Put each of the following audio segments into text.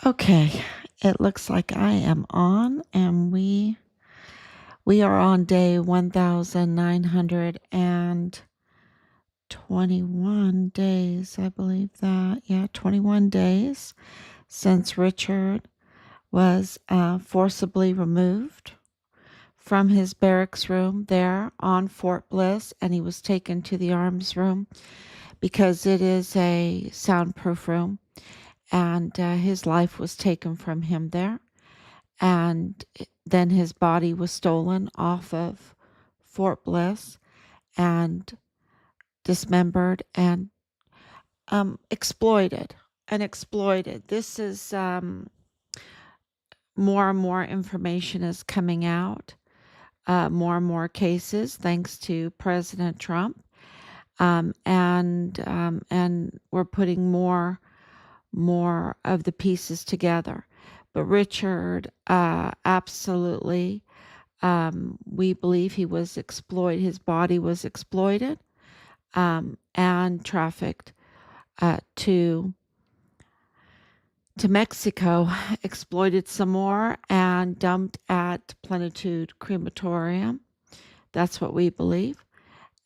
Okay, it looks like I am on, and we are on day 1921 days, I believe that. Yeah, 21 days since Richard was forcibly removed from his barracks room there on Fort Bliss, and he was taken to the arms room because it is a soundproof room, and his life was taken from him there. And then his body was stolen off of Fort Bliss and dismembered and exploited. This is more and more information is coming out, more and more cases, thanks to President Trump, and we're putting more of the pieces together. But Richard, absolutely, we believe he was exploited. His body was exploited and trafficked to Mexico, exploited some more, and dumped at Plenitude Crematorium. That's what we believe.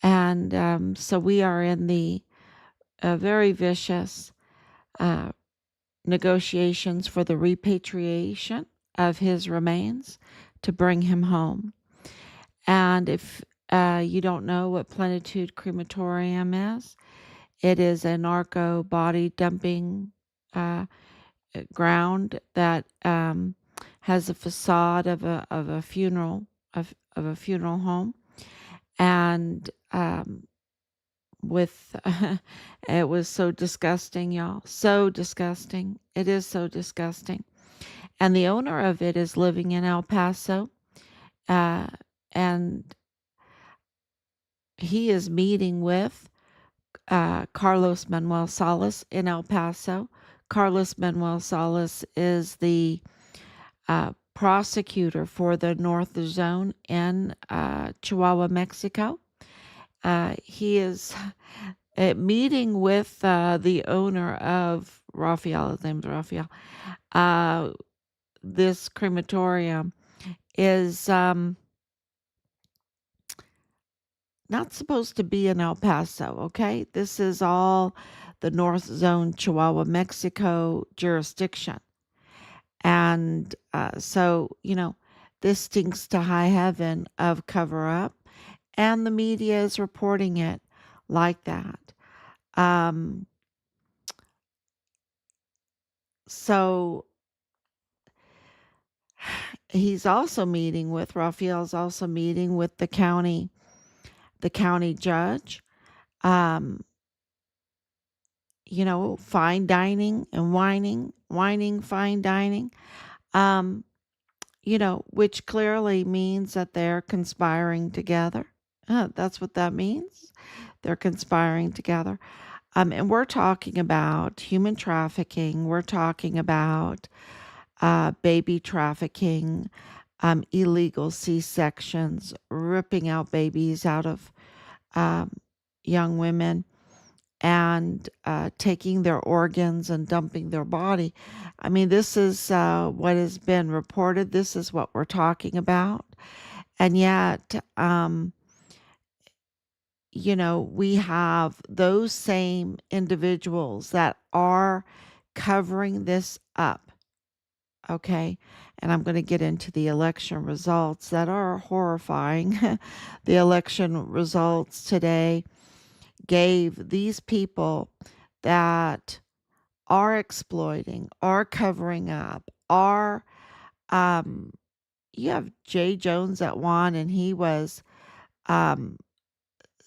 And so we are in the very vicious negotiations for the repatriation of his remains to bring him home. And if you don't know what Plenitude Crematorium is, it is a narco body dumping ground that has a facade of a funeral home, and with it was so disgusting, y'all. So disgusting. It is so disgusting. And the owner of it is living in El Paso, and he is meeting with Carlos Manuel Salas in El Paso. Carlos Manuel Salas is the prosecutor for the North Zone in Chihuahua, Mexico. He is meeting with the owner of Rafael. His name's Rafael. This crematorium is not supposed to be in El Paso, okay? This is all the North Zone, Chihuahua, Mexico jurisdiction. And so, this stinks to high heaven of cover up, and the media is reporting it like that. So he's also meeting with, Raphael's also meeting with the county judge. Fine dining and whining, fine dining. Which clearly means that they're conspiring together. That's what that means. They're conspiring together. And we're talking about human trafficking. We're talking about baby trafficking, illegal C-sections, ripping out babies out of young women, and taking their organs and dumping their body. I mean, this is what has been reported. This is what we're talking about. And yet, we have those same individuals that are covering this up. Okay. And I'm going to get into the election results that are horrifying. The election results today gave these people that are exploiting, are covering up, you have Jay Jones that won, and he was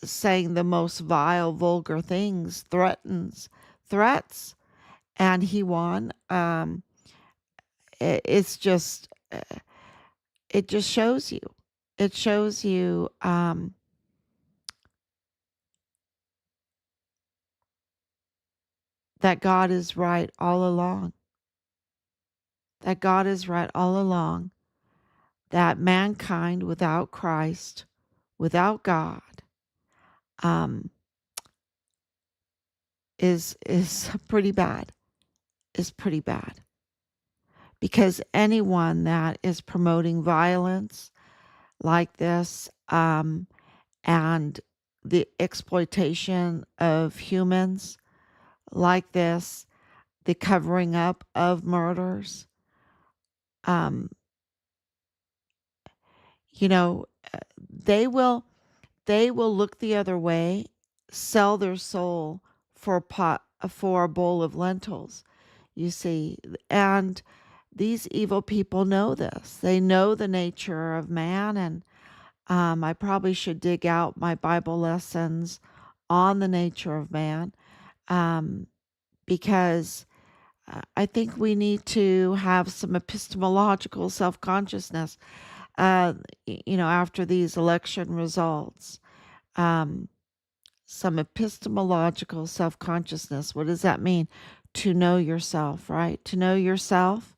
saying the most vile, vulgar things, threats, and he won. It's just, it just shows you. It shows you that God is right all along. That God is right all along. That mankind without Christ, without God, is pretty bad. Is pretty bad. because anyone that is promoting violence like this, and the exploitation of humans like this, the covering up of murders, um, you know, they will they will look the other way, sell their soul for a bowl of lentils, you see. And these evil people know this. They know the nature of man, and I probably should dig out my Bible lessons on the nature of man, um, because I think we need to have some epistemological self consciousness, uh, after these election results. Um, some epistemological self consciousness. What does that mean? To know yourself, right? To know yourself,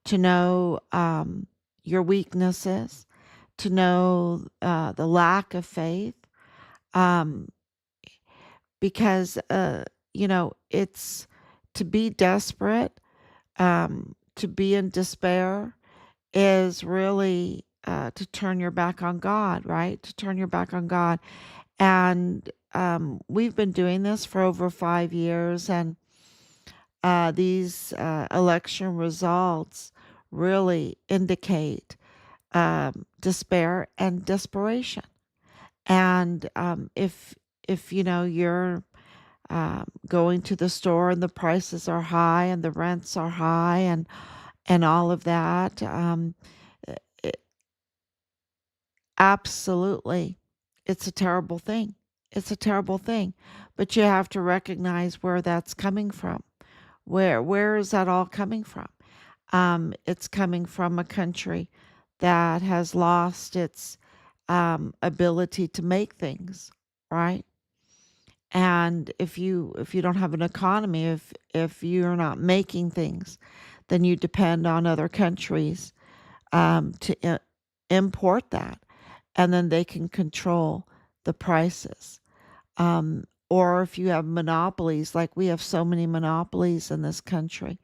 to know your weaknesses, to know the lack of faith, um, because, it's to be desperate, to be in despair is really to turn your back on God, right? To turn your back on God. And we've been doing this for over 5 years, and these election results really indicate despair and desperation. And if you're going to the store and the prices are high and the rents are high and all of that, it, absolutely, it's a terrible thing. It's a terrible thing, but you have to recognize where that's coming from. Where is that all coming from? It's coming from a country that has lost its ability to make things, right? And if you don't have an economy, if you're not making things, then you depend on other countries to import that, and then they can control the prices. Or if you have monopolies, like we have so many monopolies in this country,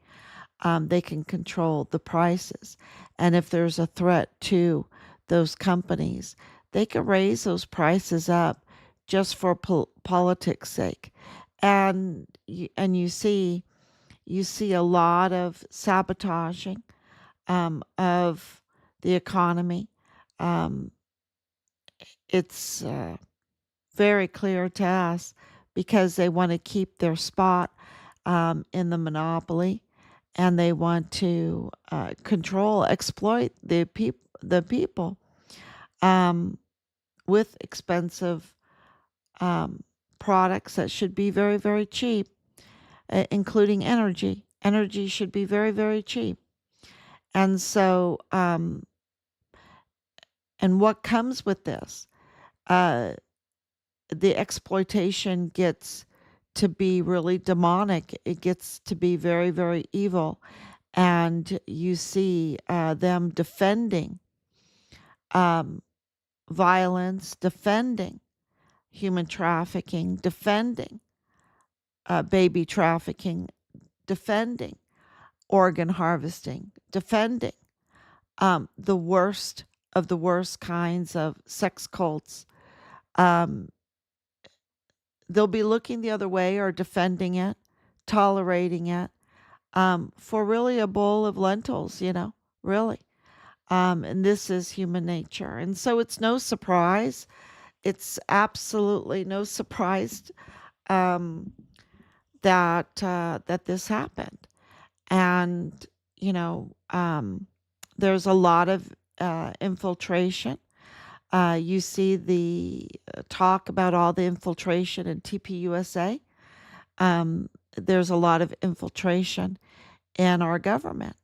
they can control the prices. And if there's a threat to those companies, they can raise those prices up just for politics' sake. And you see a lot of sabotaging of the economy. Um, it's very clear to us because they want to keep their spot in the monopoly, and they want to exploit the people um, with expensive um, products that should be very, very cheap, including energy. Energy should be very, very cheap. And so, and what comes with this? Uh, the exploitation gets to be really demonic. It gets to be very, very evil. And you see them defending um, violence, defending human trafficking, defending baby trafficking, defending organ harvesting, defending the worst of the worst kinds of sex cults. Um, they'll be looking the other way or defending it, tolerating it, for really a bowl of lentils, really. And this is human nature. And so it's no surprise. It's absolutely no surprise um, that this happened. And, there's a lot of infiltration. You see the talk about all the infiltration in TPUSA. There's a lot of infiltration in our government,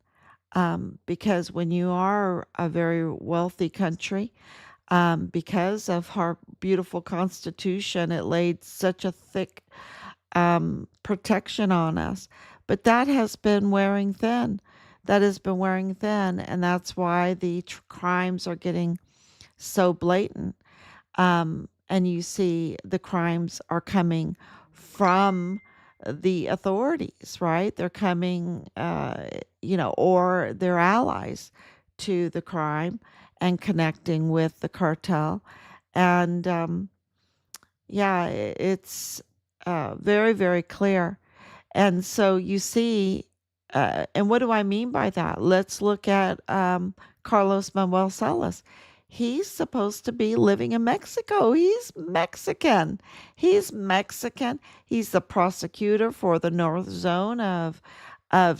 because when you are a very wealthy country, because of our beautiful Constitution, it laid such a thick protection on us. But that has been wearing thin. That has been wearing thin, and that's why the crimes are getting so blatant. And you see the crimes are coming from the authorities, right? They're coming, or their allies to the crime and connecting with the cartel. And yeah, it's very, very clear. And so you see, and what do I mean by that? Let's look at Carlos Manuel Salas. He's supposed to be living in Mexico. He's Mexican. He's Mexican. He's the prosecutor for the North Zone of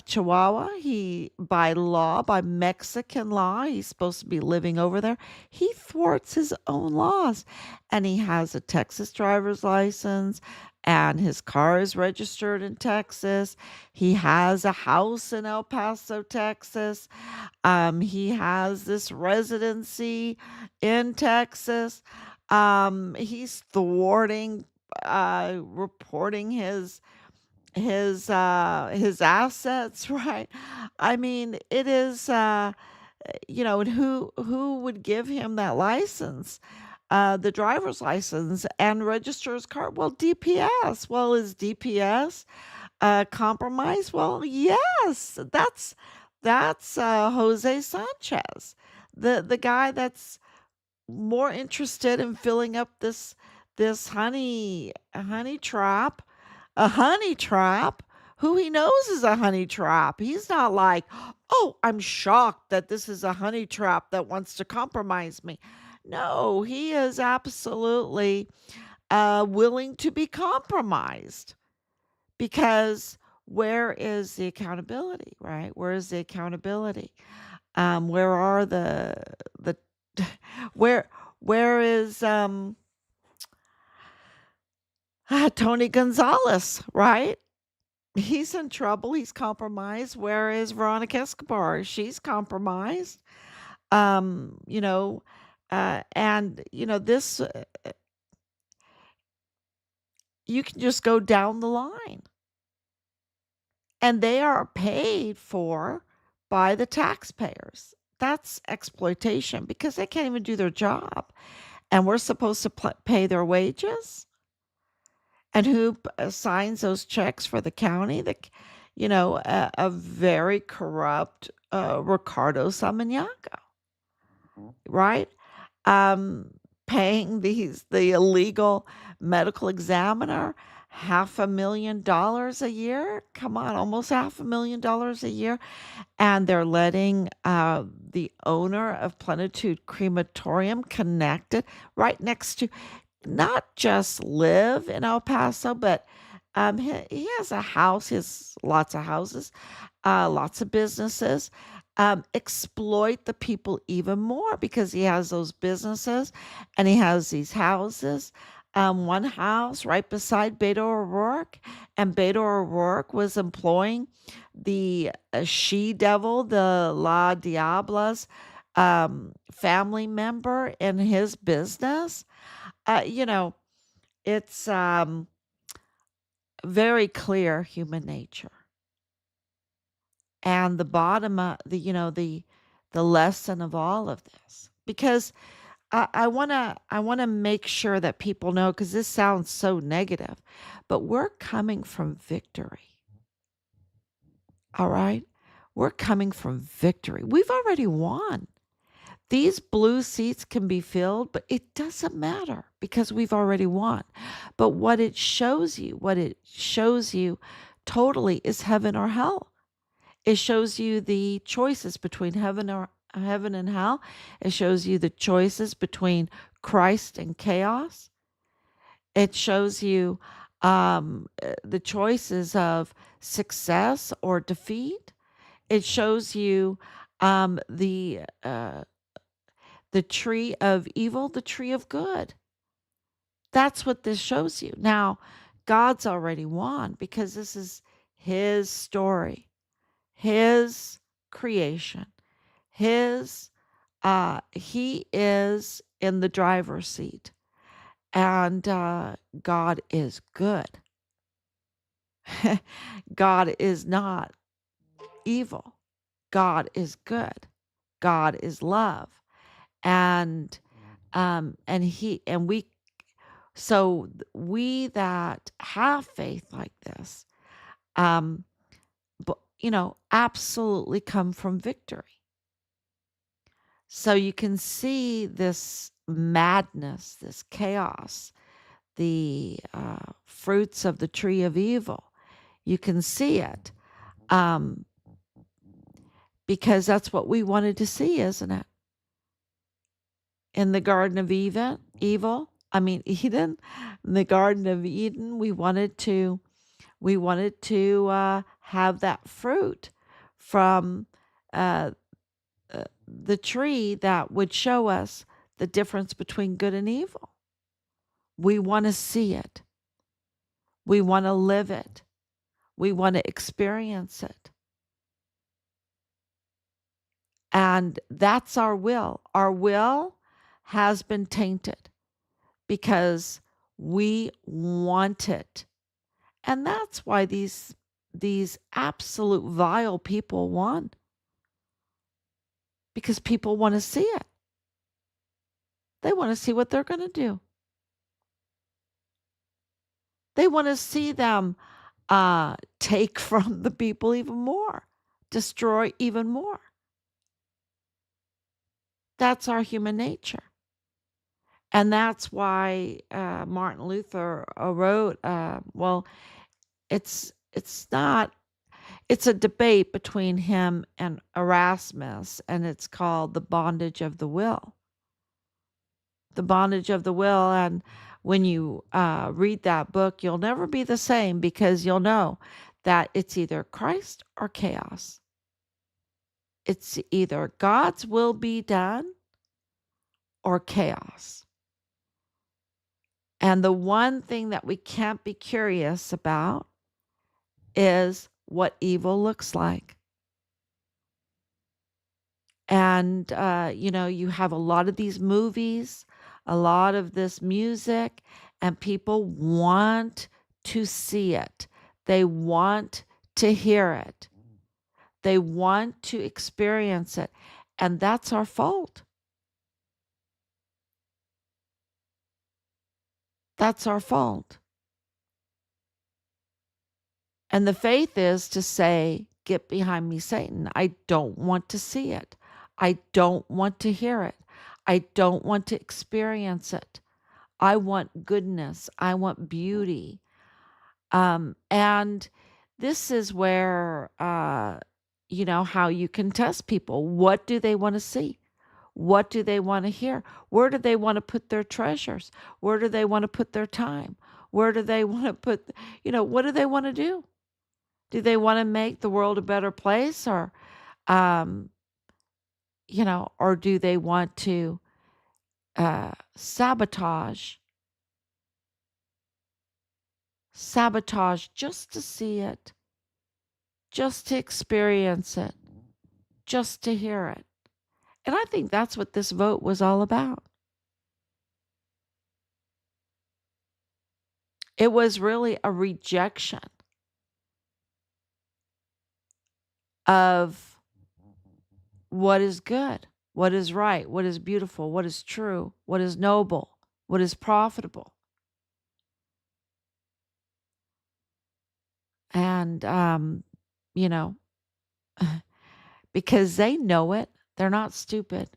Chihuahua. He, by law, by Mexican law, he's supposed to be living over there. He thwarts his own laws, and he has a Texas driver's license, and his car is registered in Texas. He has a house in El Paso, Texas. He has this residency in Texas. He's thwarting, reporting his assets, right? I mean, it is, and who would give him that license? The driver's license and register his car. Well, DPS. Well, is DPS compromise? Well, yes. That's Jose Sanchez, the guy that's more interested in filling up this honey trap, a honey trap. Who he knows is a honey trap. He's not like, oh, I'm shocked that this is a honey trap that wants to compromise me. No, he is absolutely willing to be compromised, because where is the accountability, right? Where is the accountability? Where are the where where is Tony Gonzalez, right? He's in trouble. He's compromised. Where is Veronica Escobar? She's compromised. Um, you know, and this, you can just go down the line, and they are paid for by the taxpayers. That's exploitation, because they can't even do their job, and we're supposed to pay their wages. And who signs those checks for the county? A very corrupt Ricardo Samaniaco, right? Um, Paying the illegal medical examiner $500,000 a year. Come on, almost $500,000 a year, and they're letting the owner of Plenitude Crematorium, connected right next to, not just live in El Paso, but he has a house. He has lots of houses, lots of businesses. Exploit the people even more, because he has those businesses and he has these houses. One house right beside Beto O'Rourke, and Beto O'Rourke was employing the she devil, the La Diabla's family member in his business. Uh, you know, it's very clear human nature. And the bottom of the lesson of all of this, because I want to make sure that people know, because this sounds so negative, but we're coming from victory. All right, we're coming from victory. We've already won. These blue seats can be filled, but it doesn't matter, because we've already won. But what it shows you totally is heaven or hell. It shows you the choices between heaven and hell. It shows you the choices between Christ and chaos. It shows you the choices of success or defeat. It shows you the tree of evil, the tree of good. That's what this shows you. Now, God's already won, because this is his story, his creation, his he is in the driver's seat, and God is good. God is not evil. God is good. God is love. And and he and we So we that have faith like this, um, absolutely come from victory. So you can see this madness, this chaos, the fruits of the tree of evil. You can see it um, because that's what we wanted to see, isn't it? In the Garden of Eden, in the Garden of Eden, we wanted to have that fruit from uh, the tree that would show us the difference between good and evil. We want to see it. We want to live it. We want to experience it. And that's our will. Our will has been tainted because we want it. And that's why these absolute vile people won. Because people want to see it. They want to see what they're going to do. They want to see them take from the people even more, destroy even more. That's our human nature. And that's why Martin Luther wrote, it's not, it's a debate between him and Erasmus, and it's called The Bondage of the Will. The Bondage of the Will. And when you read that book, you'll never be the same because you'll know that it's either Christ or chaos. It's either God's will be done or chaos. And the one thing that we can't be curious about is what evil looks like. And, you have a lot of these movies, a lot of this music, and people want to see it. They want to hear it. They want to experience it. And that's our fault. That's our fault. And the faith is to say, get behind me, Satan. I don't want to see it. I don't want to hear it. I don't want to experience it. I want goodness. I want beauty. And this is where, how you can test people. What do they want to see? What do they want to hear? Where do they want to put their treasures? Where do they want to put their time? Where do they want to put, what do they want to do? Do they want to make the world a better place um, or do they want to sabotage just to see it, just to experience it, just to hear it? And I think that's what this vote was all about. It was really a rejection of what is good, what is right, what is beautiful, what is true, what is noble, what is profitable. And, because they know it, they're not stupid.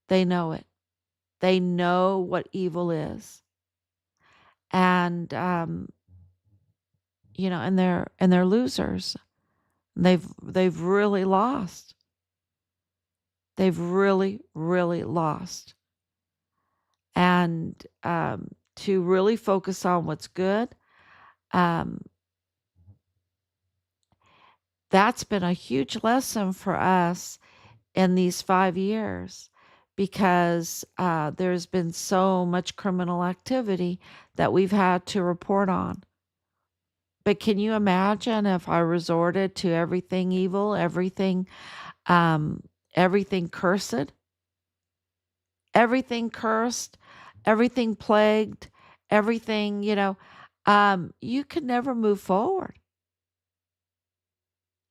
They know it. They know what evil is. And, and they're losers. They've really lost. They've really, really lost. And to really focus on what's good, that's been a huge lesson for us in these 5 years because there's been so much criminal activity that we've had to report on. But can you imagine if I resorted to everything evil, everything cursed, everything cursed, everything plagued, everything, you could never move forward.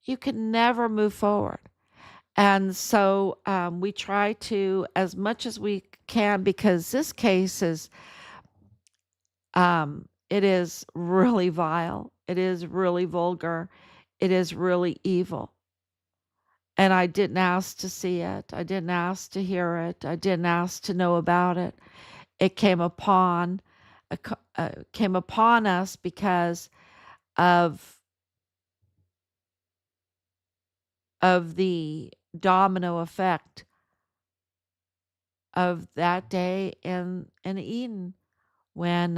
You could never move forward. And so we try to, as much as we can, because this case is It is really vile. It is really vulgar. It is really evil. And I didn't ask to see it. I didn't ask to hear it. I didn't ask to know about it. It came upon us because of the domino effect of that day in Eden when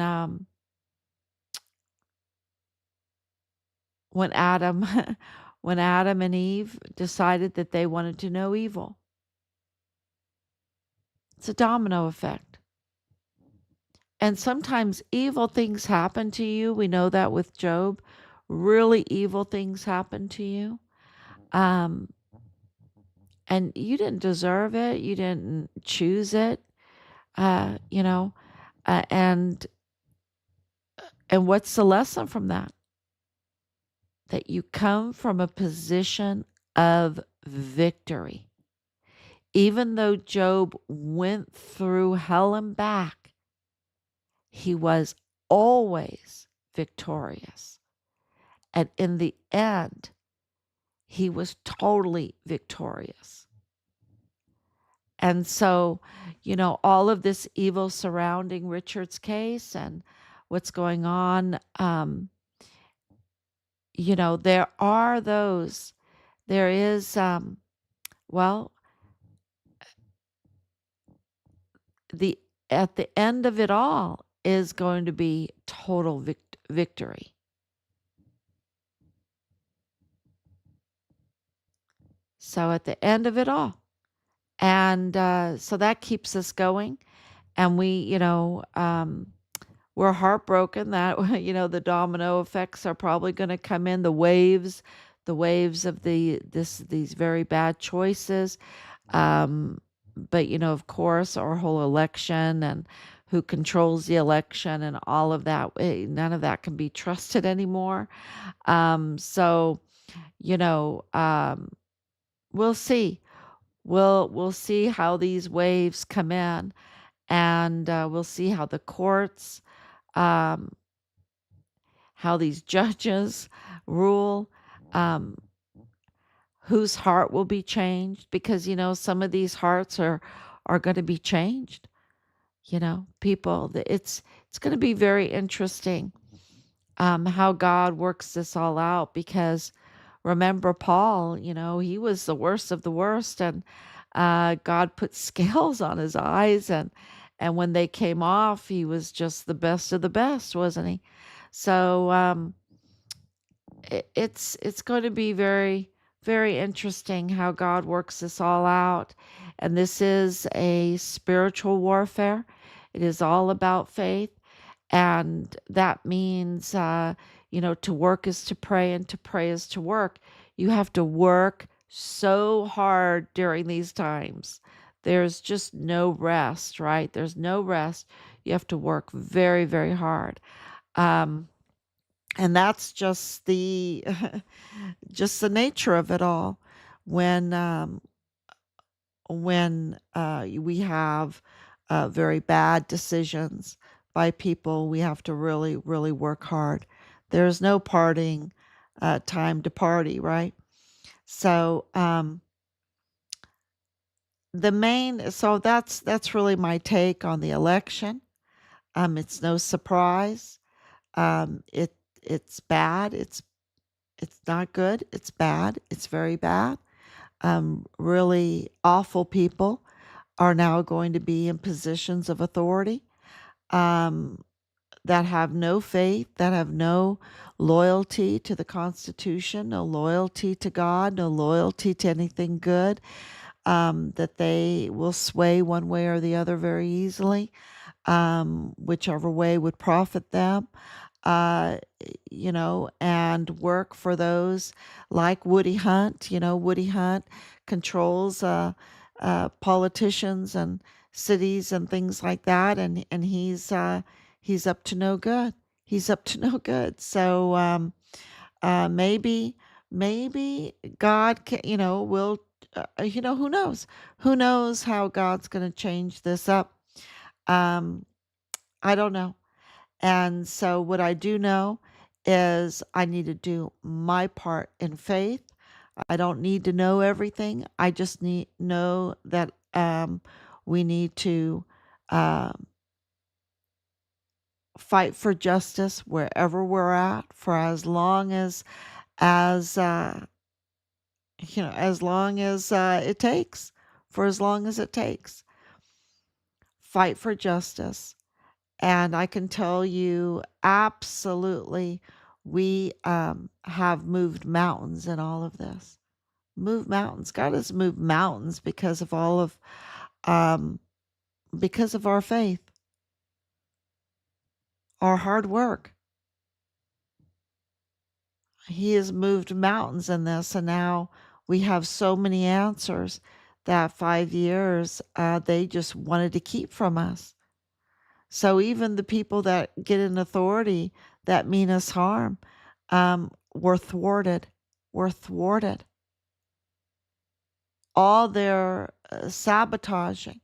when Adam when Adam and Eve decided that they wanted to know evil. It's a domino effect. And sometimes evil things happen to you. We know that with Job. Really evil things happen to you. Um, and you didn't deserve it. You didn't choose it. Uh, you know, uh, and and what's the lesson from that? That you come from a position of victory. Even though Job went through hell and back, he was always victorious. And in the end, he was totally victorious. And so, all of this evil surrounding Richard's case and what's going on, there are those, there is, well, the at the end of it all is going to be total victory. So at the end of it all, and so that keeps us going, and we're heartbroken that the domino effects are probably going to come in, the waves of these very bad choices. But of course, our whole election and who controls the election and all of that, none of that can be trusted anymore. So you know, we'll see. We'll see how these waves come in, and we'll see how the courts, um, how these judges rule, um, whose heart will be changed, because some of these hearts are going to be changed. People. It's going to be very interesting, how God works this all out, because remember Paul, he was the worst of the worst, and God put scales on his eyes, and when they came off, he was just the best of the best, wasn't he? So it's going to be very, very interesting how God works this all out. And this is a spiritual warfare. It is all about faith. And that means, to work is to pray, and to pray is to work. You have to work so hard during these times. There's just no rest, right? There's no rest. You have to work very, very hard. Um, and that's just the just the nature of it all. When we have very bad decisions by people, we have to really, really work hard. There's no partying time to party, right? So that's really my take on the election. It's no surprise. It's bad. It's not good. It's bad. It's very bad. Really awful people are now going to be in positions of authority, um, that have no faith, that have no loyalty to the Constitution, no loyalty to God, no loyalty to anything good, that they will sway one way or the other very easily, whichever way would profit them. And work for those like Woody Hunt. Woody Hunt controls politicians and cities and things like that, and he's up to no good. He's up to no good. So maybe God can, will. Who knows? Who knows how God's going to change this up? Um, I don't know. And so what I do know is I need to do my part in faith. I don't need to know everything. I just need know that we need to um, fight for justice wherever we're at for as as long as it takes, for as long as it takes. Fight for justice. And I can tell you absolutely, we have moved mountains in all of this. Move mountains. God has moved mountains um, because of our faith, our hard work. He has moved mountains in this, and now we have so many answers that 5 years they just wanted to keep from us. So even the people that get in authority that mean us harm were thwarted. Were thwarted. All their sabotaging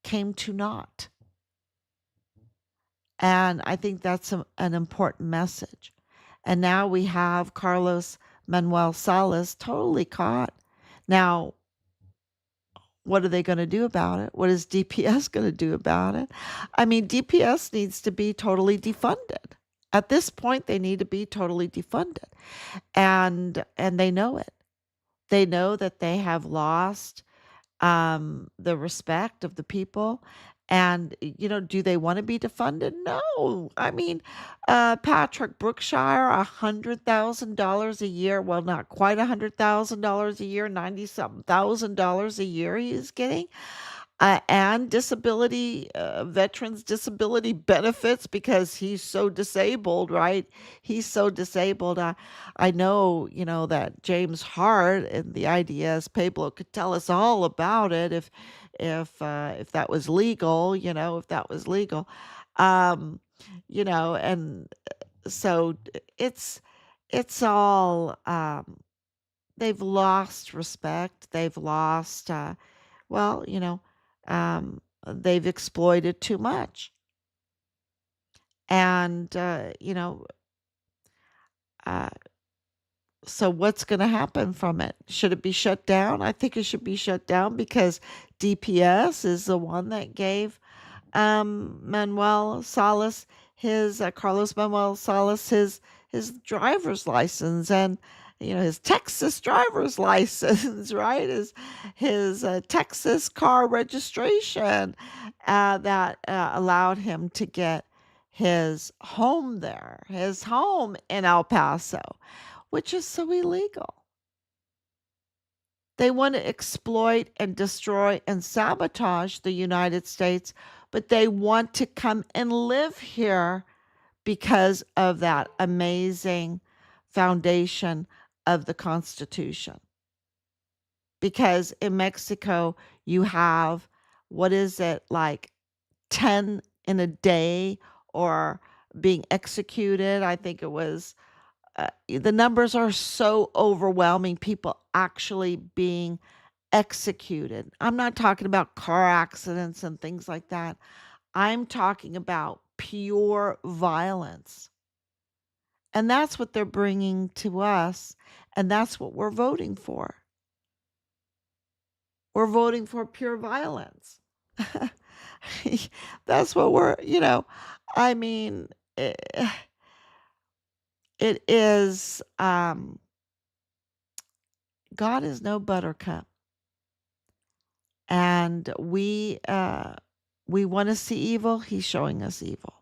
came to naught. And I think that's an important message. And now we have Carlos Manuel Salas totally caught. Now, what are they going to do about it? What is DPS going to do about it? I mean, DPS needs to be totally defunded. At this point, they need to be totally defunded. And they know it. They know that they have lost the respect of the people. And, do they want to be defunded? No. I mean, Patrick Brookshire, $100,000 a year. Well, not quite $100,000 a year, 90 something thousand dollars a year he is getting. And disability, veterans disability benefits because he's so disabled, right? He's so disabled. I know, that James Hart and the IDS Pablo could tell us all about it if that was legal, if that was legal. Um, and so it's all they've lost respect. They've lost well, they've exploited too much. And, uh, so what's going to happen from it? Should it be shut down? I think it should be shut down because DPS is the one that gave Manuel Salas his Carlos Manuel Salas his driver's license and his Texas driver's license, right? His Texas car registration that allowed him to get his home there, his home in El Paso, which is so illegal. They want to exploit and destroy and sabotage the United States, but they want to come and live here because of that amazing foundation of the Constitution. Because in Mexico, you have, what is it, like 10 in a day or being executed? I think it was the numbers are so overwhelming, people actually being executed. I'm not talking about car accidents and things like that. I'm talking about pure violence. And that's what they're bringing to us. And that's what we're voting for. We're voting for pure violence. That's what I mean, it is, God is no buttercup. And we want to see evil. He's showing us evil.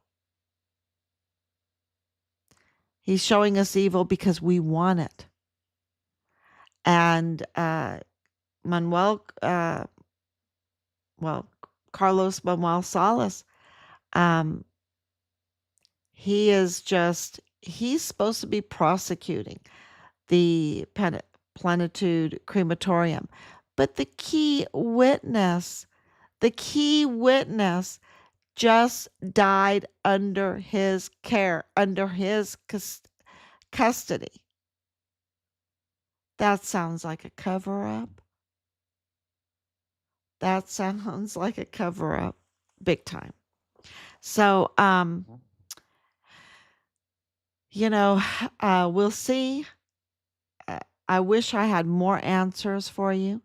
He's showing us evil because we want it. And Manuel, well, Carlos Manuel Salas, um, he's supposed to be prosecuting the Plenitude Crematorium. But the key witness just died under his care, under his custody. That sounds like a cover up. That sounds like a cover up big time. So, You know, we'll see. Uh, I wish I had more answers for you.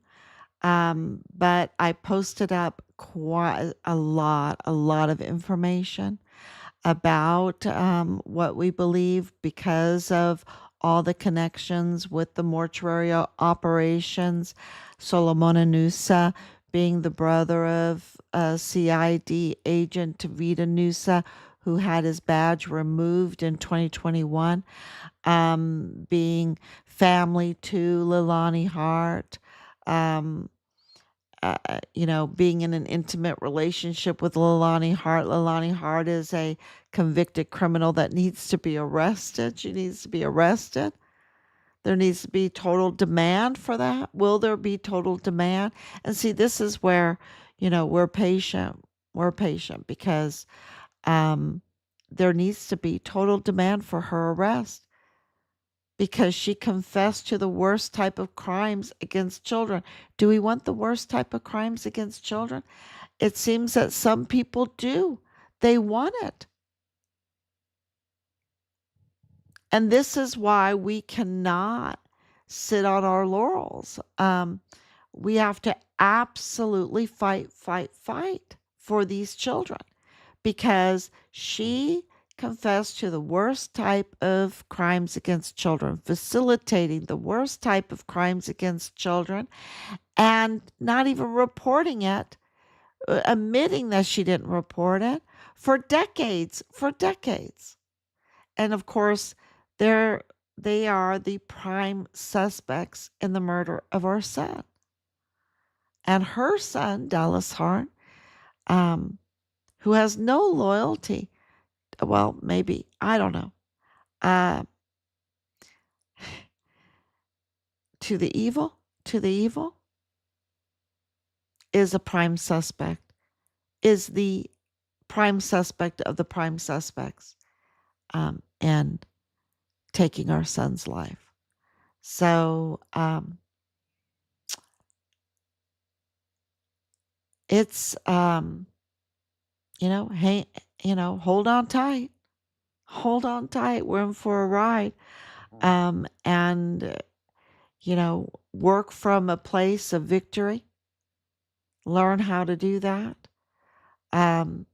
But I posted up quite a lot of information about what we believe because of all the connections with the mortuary operations. Solomon Nusa being the brother of CID agent Tavita Nusa, who had his badge removed in 2021, being family to Lilani Hart. Um, being in an intimate relationship with Lilani Hart. Lilani Hart is a convicted criminal that needs to be arrested. She needs to be arrested. There needs to be total demand for that. Will there be total demand? And see, this is where, we're patient. We're patient because um, there needs to be total demand for her arrest because she confessed to the worst type of crimes against children. Do we want the worst type of crimes against children? It seems that some people do. They want it. And this is why we cannot sit on our laurels. We have to absolutely fight, fight, fight for these children because she confessed to the worst type of crimes against children, facilitating the worst type of crimes against children, and not even reporting it, admitting that she didn't report it for decades, for decades. And of course, they're they are the prime suspects in the murder of our son. And her son, Dallas Hart, um, who has no loyalty, well, maybe, I don't know, uh, to the evil, is a prime suspect, is the prime suspect of the prime suspects, and taking our son's life. So it's hey, hold on tight, hold on tight. We're in for a ride, and work from a place of victory. Learn how to do that. Um,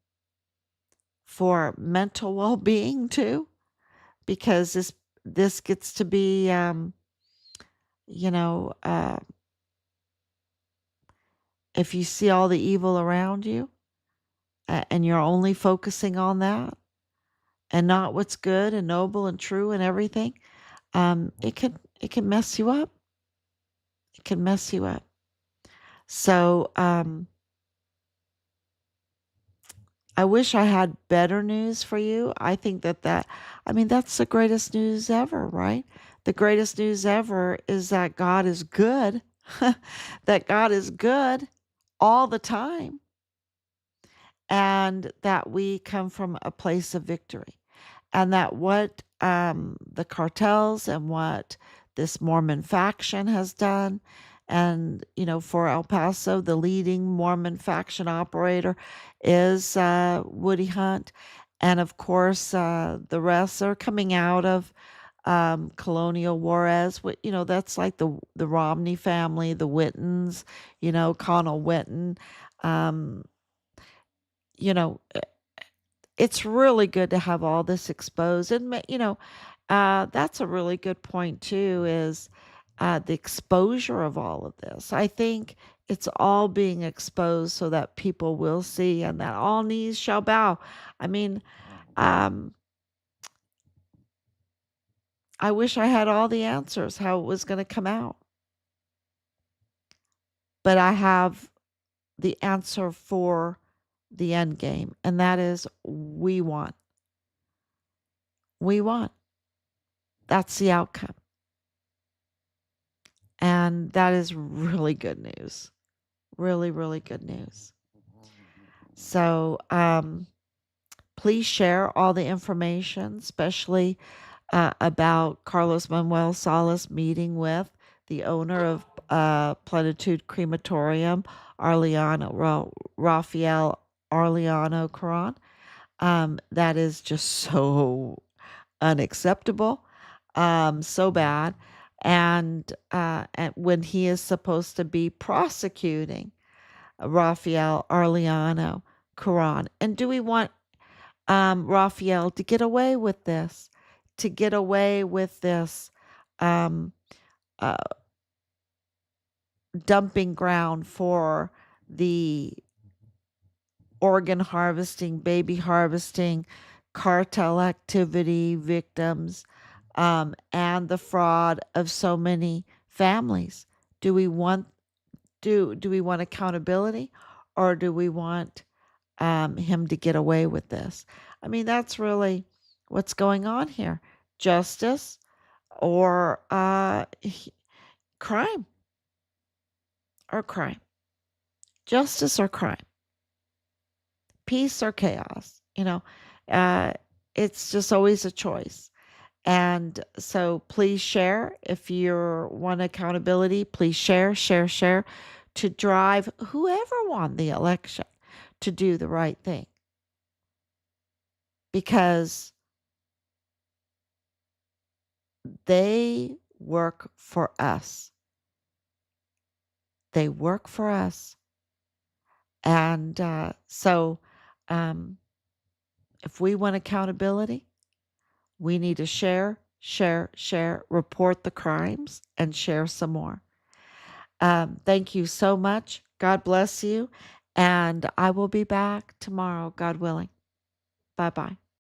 for mental well-being too, because this gets to be you know uh, if you see all the evil around you, and you're only focusing on that and not what's good and noble and true and everything, it can mess you up. It can mess you up. So I wish I had better news for you. I think I mean, that's the greatest news ever, right? The greatest news ever is that God is good, that God is good all the time, and that we come from a place of victory. And that what the cartels and what this Mormon faction has done, and for El Paso, the leading Mormon faction operator is Woody Hunt, and of course the rest are coming out of Colonial Juarez. That's like the Romney family, the Wittens, Connell Witten. Um, you know, it's really good to have all this exposed. And, that's a really good point, too, is the exposure of all of this. I think it's all being exposed so that people will see and that all knees shall bow. I mean, um, I wish I had all the answers how it was going to come out, but I have the answer for the end game, and that is we won. We won. That's the outcome. And that is really good news. Really, really good news. So please share all the information, especially about Carlos Manuel Salas meeting with the owner of Plenitude Crematorium, Rafael Arliano Caron. That is just so unacceptable, so bad. And when he is supposed to be prosecuting Rafael Arellano Quran. And do we want Rafael to get away with this? To get away with this um, uh, dumping ground for the organ harvesting, baby harvesting, cartel activity victims, and the fraud of so many families? Do we want do we want accountability, or do we want him to get away with this? I mean, that's really what's going on here: justice or crime, or crime, justice or crime, peace or chaos. Uh, it's just always a choice. And so please share if you want accountability. Please share, share, share to drive whoever won the election to do the right thing, because they work for us. They work for us. And so um, if we want accountability, we need to share, share, share, report the crimes, and share some more. Thank you so much. God bless you. And I will be back tomorrow, God willing. Bye bye.